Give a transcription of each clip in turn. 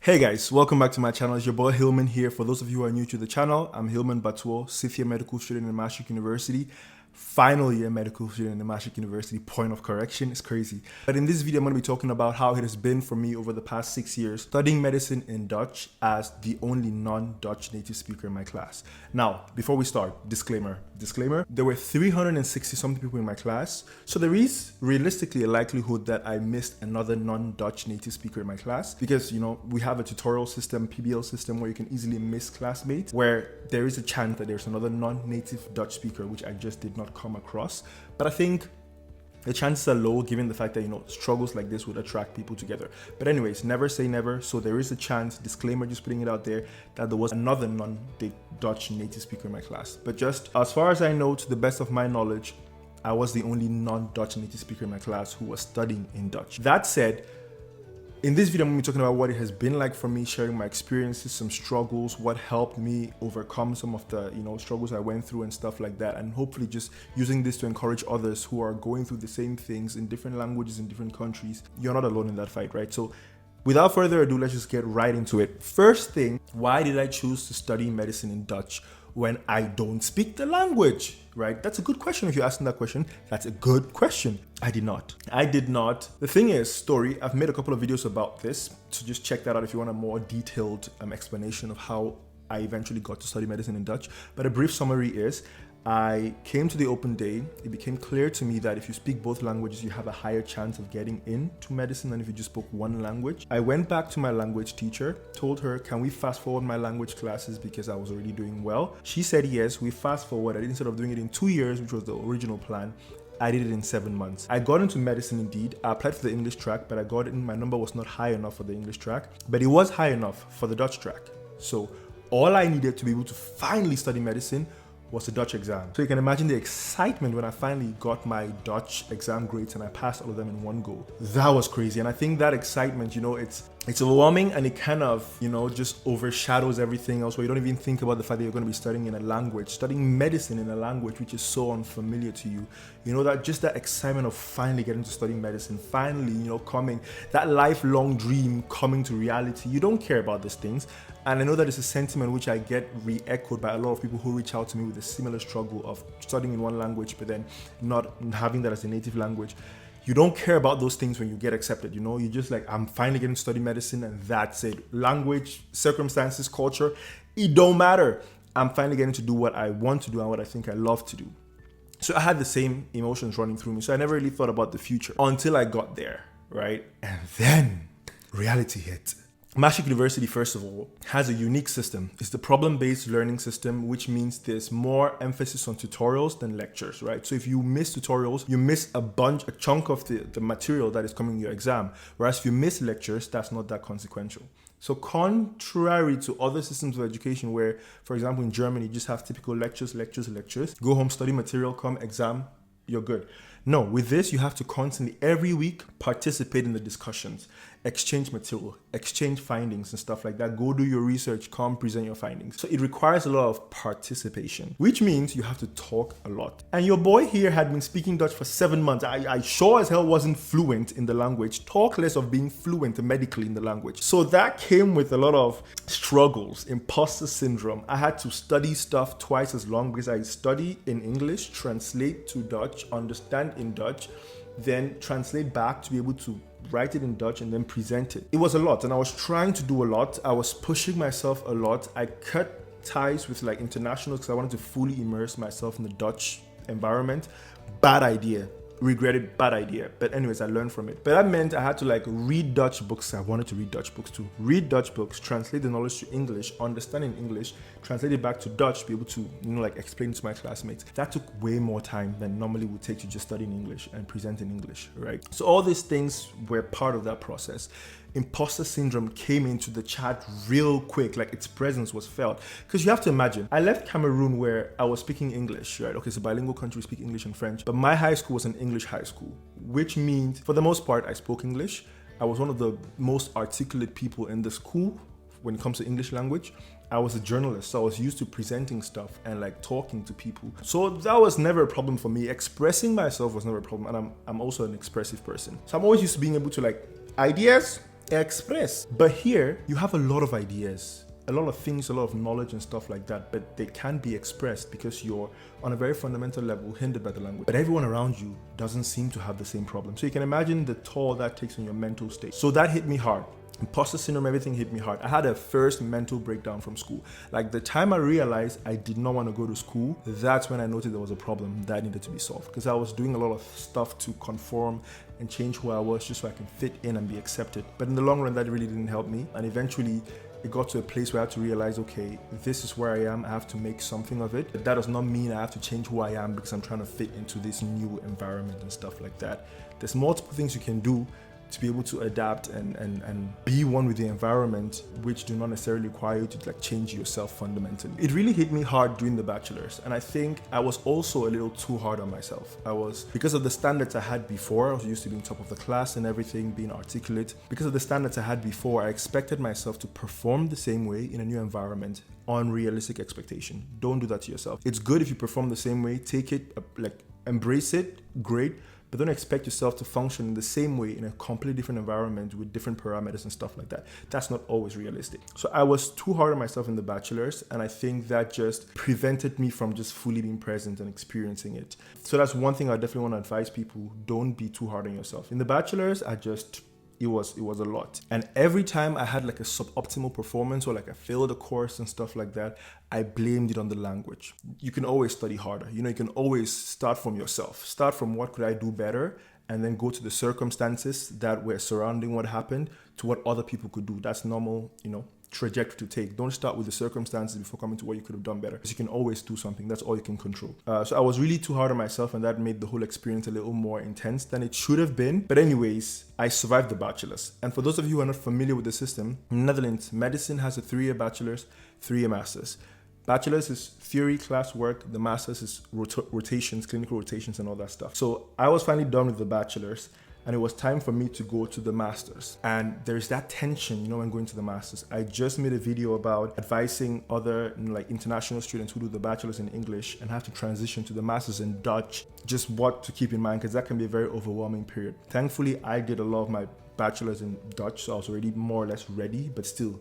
Hey guys, welcome back to my channel. It's your boy Hillman here. For those of you who are new to the channel, I'm Hillman Batuo, 6th year medical student in Maastricht University. Final year medical student in Maastricht University. Point of correction, it's crazy. But in this video, I'm going to be talking about how it has been for me over the past 6 years studying medicine in Dutch as the only non-Dutch native speaker in my class. Now, before we start, disclaimer, there were 360 something people in my class. So there is realistically a likelihood that I missed another non-Dutch native speaker in my class because, you know, we have a tutorial system, PBL system, where you can easily miss classmates, where there is a chance that there's another non-native Dutch speaker, which I just did not come across. But I think the chances are low given the fact that, you know, struggles like this would attract people together. But anyways, never say never. So there is a chance, disclaimer, just putting it out there, that there was another non-Dutch native speaker in my class. But just as far as I know, to the best of my knowledge, I was the only non-Dutch native speaker in my class who was studying in Dutch. That said, in this video, I'm going to be talking about what it has been like for me, sharing my experiences, some struggles, what helped me overcome some of the, struggles I went through and stuff like that. And hopefully just using this to encourage others who are going through the same things in different languages, in different countries. You're not alone in that fight, right? So without further ado, let's just get right into it. First thing, why did I choose to study medicine in Dutch when I don't speak the language, right? That's a good question. If you're asking that question, that's a good question. I did not. The thing is, I've made a couple of videos about this, so just check that out if you want a more detailed explanation of how I eventually got to study medicine in Dutch. But a brief summary is, I came to the open day. It became clear to me that if you speak both languages, you have a higher chance of getting into medicine than if you just spoke one language. I went back to my language teacher, told her, can we fast forward my language classes because I was already doing well? She said yes, we fast forwarded. Instead of doing it in 2 years, which was the original plan, I did it in 7 months. I got into medicine indeed. I applied for the English track, but I got in. My number was not high enough for the English track, but it was high enough for the Dutch track. So all I needed to be able to finally study medicine was the Dutch exam. So you can imagine the excitement when I finally got my Dutch exam grades and I passed all of them in one go. That was crazy. And I think that excitement, it's overwhelming, and it kind of, just overshadows everything else, where you don't even think about the fact that you're going to be studying in a language, studying medicine in a language which is so unfamiliar to you. That excitement of finally getting to study medicine, finally, coming, that lifelong dream coming to reality. You don't care about these things. And I know that it's a sentiment which I get re-echoed by a lot of people who reach out to me with a similar struggle of studying in one language, but then not having that as a native language. You don't care about those things when you get accepted, You're just like, I'm finally getting to study medicine and that's it. Language, circumstances, culture, it don't matter. I'm finally getting to do what I want to do and what I think I love to do. So I had the same emotions running through me. So I never really thought about the future until I got there, right? And then reality hit. Maastricht University, first of all, has a unique system. It's the problem-based learning system, which means there's more emphasis on tutorials than lectures, right? So if you miss tutorials, you miss a chunk of the material that is coming in your exam. Whereas if you miss lectures, that's not that consequential. So contrary to other systems of education where, for example, in Germany, you just have typical lectures, go home, study material, come exam, you're good. No, with this, you have to constantly, every week, participate in the discussions, exchange material, exchange findings and stuff like that. Go do your research, come present your findings. So it requires a lot of participation, which means you have to talk a lot. And your boy here had been speaking Dutch for 7 months. I sure as hell wasn't fluent in the language, talk less of being fluent medically in the language. So that came with a lot of struggles, imposter syndrome. I had to study stuff twice as long because I study in English, translate to Dutch, understand in Dutch, then translate back to be able to write it in Dutch and then present it. It was a lot, and I was trying to do a lot. I was pushing myself a lot. I cut ties with internationals because I wanted to fully immerse myself in the Dutch environment. Bad idea. Regretted, bad idea. But anyways, I learned from it. But that meant I had to read Dutch books. I wanted to read Dutch books too. Read Dutch books, translate the knowledge to English, understand in English, translate it back to Dutch, be able to, explain to my classmates. That took way more time than normally would take to just study in English and present in English, right? So all these things were part of that process. Imposter syndrome came into the chat real quick, its presence was felt. Because you have to imagine, I left Cameroon where I was speaking English, right? Okay, it's a bilingual country, we speak English and French, but my high school was an English high school, which means for the most part, I spoke English. I was one of the most articulate people in the school when it comes to English language. I was a journalist, so I was used to presenting stuff and talking to people. So that was never a problem for me. Expressing myself was never a problem, and I'm also an expressive person. So I'm always used to being able to ideas, express. But here, you have a lot of ideas, a lot of things, a lot of knowledge and stuff like that, but they can't be expressed because you're on a very fundamental level hindered by the language. But everyone around you doesn't seem to have the same problem. So you can imagine the toll that takes on your mental state. So that hit me hard. Imposter syndrome, everything hit me hard. I had a first mental breakdown from school. Like the time I realized I did not want to go to school, that's when I noticed there was a problem that needed to be solved. Because I was doing a lot of stuff to conform and change who I was just so I can fit in and be accepted. But in the long run, that really didn't help me. And eventually, it got to a place where I had to realize, okay, this is where I am. I have to make something of it. But that does not mean I have to change who I am because I'm trying to fit into this new environment and stuff like that. There's multiple things you can do to be able to adapt and be one with the environment, which do not necessarily require you to like change yourself fundamentally. It really hit me hard during the bachelor's, and I think I was also a little too hard on myself. Because of the standards I had before, I was used to being top of the class and everything, being articulate. Because of the standards I had before, I expected myself to perform the same way in a new environment. Unrealistic expectation. Don't do that to yourself. It's good if you perform the same way, take it, like embrace it, great. But don't expect yourself to function in the same way in a completely different environment with different parameters and stuff like that. That's not always realistic. So I was too hard on myself in the bachelor's, and I think that just prevented me from just fully being present and experiencing it. So that's one thing I definitely want to advise people. Don't be too hard on yourself. In the bachelor's, it was a lot. And every time I had like a suboptimal performance or like I failed a course and stuff like that, I blamed it on the language. You can always study harder. You can always start from yourself. Start from what could I do better, and then go to the circumstances that were surrounding what happened to what other people could do. That's normal, trajectory to take. Don't start with the circumstances before coming to what you could have done better, because you can always do something. That's all you can control. So I was really too hard on myself, and that made the whole experience a little more intense than it should have been. But anyways, I survived the bachelor's. And for those of you who are not familiar with the system, in Netherlands, medicine has a 3-year bachelor's, 3-year master's. Bachelor's is theory, class work. The master's is rotations, clinical rotations, and all that stuff. So I was finally done with the bachelor's, and it was time for me to go to the master's. And there's that tension, when going to the master's. I just made a video about advising other like international students who do the bachelor's in English and have to transition to the master's in Dutch, just what to keep in mind, because that can be a very overwhelming period. Thankfully, I did a lot of my bachelor's in Dutch, so I was already more or less ready, but still,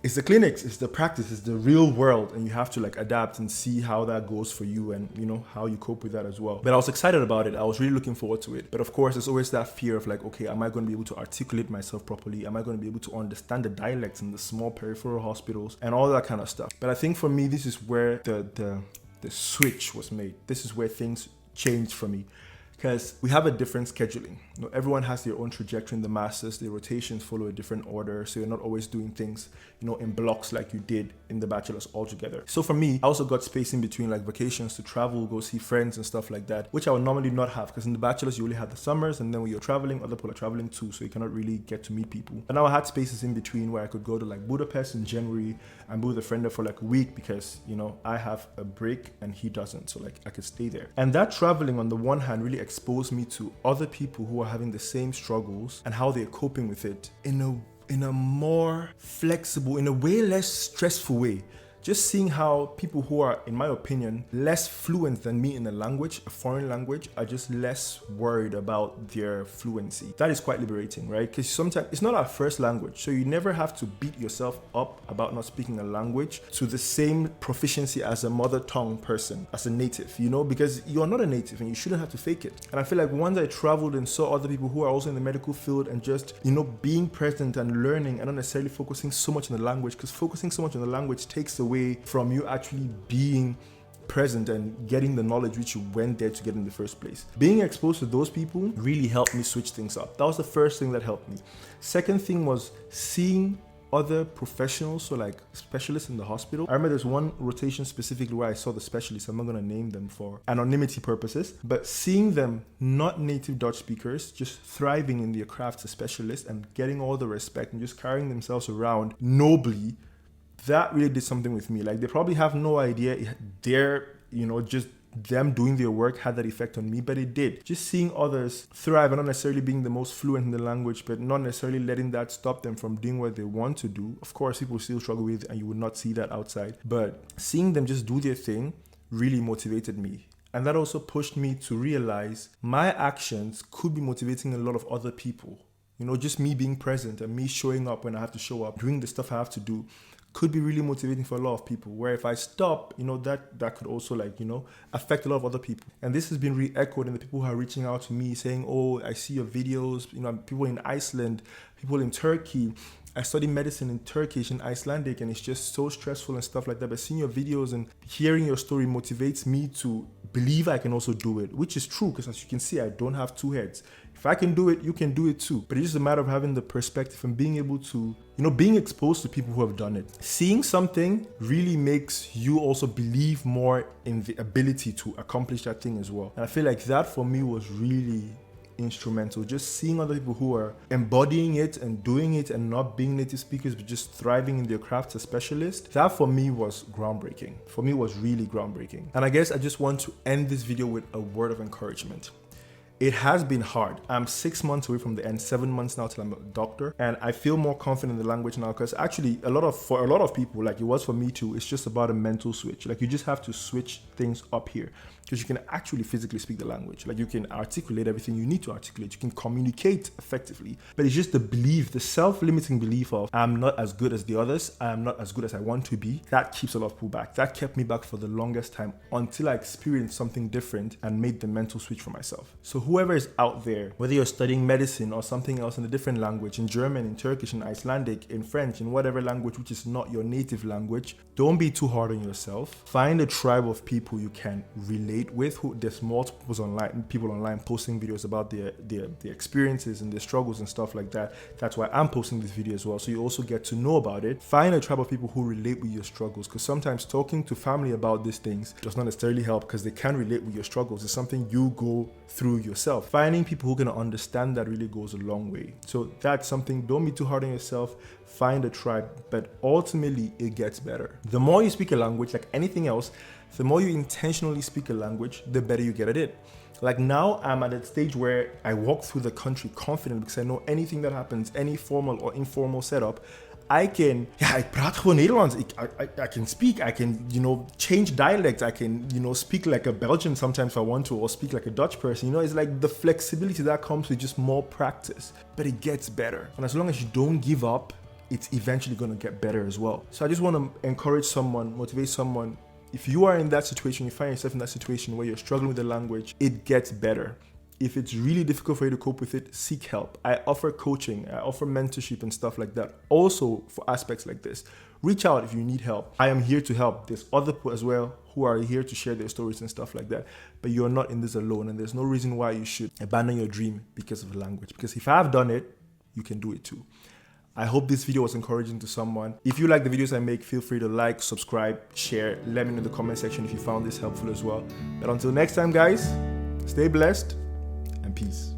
it's the clinics, it's the practice, it's the real world, and you have to like adapt and see how that goes for you and how you cope with that as well. But I was excited about it. I was really looking forward to it. But of course, there's always that fear of like, okay, am I going to be able to articulate myself properly? Am I going to be able to understand the dialects in the small peripheral hospitals and all that kind of stuff? But I think for me, this is where the switch was made. This is where things changed for me. Because we have a different scheduling. Everyone has their own trajectory in the masters. The rotations follow a different order, so you're not always doing things, in blocks like you did in the bachelor's altogether. So for me, I also got space in between like vacations to travel, go see friends and stuff like that, which I would normally not have, because in the bachelor's you only have the summers, and then when you're traveling, other people are traveling too, so you cannot really get to meet people. And now I had spaces in between where I could go to like Budapest in January and be with a friend there for like a week, because I have a break and he doesn't, so like I could stay there. And that traveling on the one hand really exposed me to other people who are having the same struggles and how they're coping with it in a more flexible, in a way less stressful way. Just seeing how people who are, in my opinion, less fluent than me in a language, a foreign language, are just less worried about their fluency. That is quite liberating, right? Because sometimes it's not our first language, so you never have to beat yourself up about not speaking a language to the same proficiency as a mother tongue person, as a native, because you're not a native and you shouldn't have to fake it. And I feel like once I traveled and saw other people who are also in the medical field and just, being present and learning and not necessarily focusing so much on the language, because focusing so much on the language takes away from you actually being present and getting the knowledge which you went there to get in the first place. Being exposed to those people really helped me switch things up. That was the first thing that helped me. Second thing was seeing other professionals, so like specialists in the hospital. I remember there's one rotation specifically where I saw the specialists. I'm not going to name them for anonymity purposes, but seeing them, not native Dutch speakers, just thriving in their craft as specialists and getting all the respect and just carrying themselves around nobly, that really did something with me. Like, they probably have no idea just them doing their work had that effect on me, but it did. Just seeing others thrive and not necessarily being the most fluent in the language, but not necessarily letting that stop them from doing what they want to do. Of course, people still struggle with it, and you would not see that outside, but seeing them just do their thing really motivated me. And that also pushed me to realize my actions could be motivating a lot of other people. You know, just me being present and me showing up when I have to show up, doing the stuff I have to do, could be really motivating for a lot of people, where if I stop, you know, that could also, like, you know, affect a lot of other people. And this has been re-echoed in the people who are reaching out to me saying, oh, I see your videos, you know, people in Iceland, people in Turkey. I study medicine in Turkish and Icelandic, and it's just so stressful and stuff like that. But seeing your videos and hearing your story motivates me to believe I can also do it, which is true, because as you can see, I don't have two heads. If I can do it, you can do it too. But it's just a matter of having the perspective and being able to, you know, being exposed to people who have done it. Seeing something really makes you also believe more in the ability to accomplish that thing as well. And I feel like that for me was really instrumental. Just seeing other people who are embodying it and doing it and not being native speakers but just thriving in their craft as specialists, that for me was groundbreaking. For me was really groundbreaking. And I guess I just want to end this video with a word of encouragement. It has been hard. I'm 6 months away from the end, 7 months now till I'm a doctor, and I feel more confident in the language now, because actually for a lot of people, like it was for me too, it's just about a mental switch. Like you just have to switch things up here, because you can actually physically speak the language. Like you can articulate everything you need to articulate. You can communicate effectively, but it's just the belief, the self-limiting belief of I'm not as good as the others, I'm not as good as I want to be, that keeps a lot of people back. That kept me back for the longest time until I experienced something different and made the mental switch for myself. So whoever is out there, whether you're studying medicine or something else in a different language, in German, in Turkish, in Icelandic, in French, in whatever language which is not your native language, don't be too hard on yourself. Find a tribe of people you can relate with. There's multiple people online posting videos about their experiences and their struggles and stuff like that. That's why I'm posting this video as well, so you also get to know about it. Find a tribe of people who relate with your struggles, because sometimes talking to family about these things does not necessarily help, because they can relate with your struggles. It's something you go through yourself. Finding people who can understand that really goes a long way. So that's something. Don't be too hard on yourself. Find a tribe, but ultimately it gets better. The more you speak a language, like anything else, the more you intentionally speak a language, the better you get at it. Like now I'm at a stage where I walk through the country confident, because I know anything that happens, any formal or informal setup, ik praat gewoon Nederlands. I can speak, I can, you know, change dialects. I can, you know, speak like a Belgian sometimes if I want to, or speak like a Dutch person. You know, it's like the flexibility that comes with just more practice, but it gets better. And as long as you don't give up, it's eventually going to get better as well. So I just want to encourage someone, motivate someone. If you are in that situation, you find yourself in that situation where you're struggling with the language, it gets better. If it's really difficult for you to cope with it, seek help. I offer coaching, I offer mentorship and stuff like that. Also for aspects like this, reach out if you need help. I am here to help. There's other people as well who are here to share their stories and stuff like that. But you're not in this alone, and there's no reason why you should abandon your dream because of the language. Because if I've done it, you can do it too. I hope this video was encouraging to someone. If you like the videos I make, feel free to like, subscribe, share. Let me know in the comment section if you found this helpful as well. But until next time, guys, stay blessed and peace.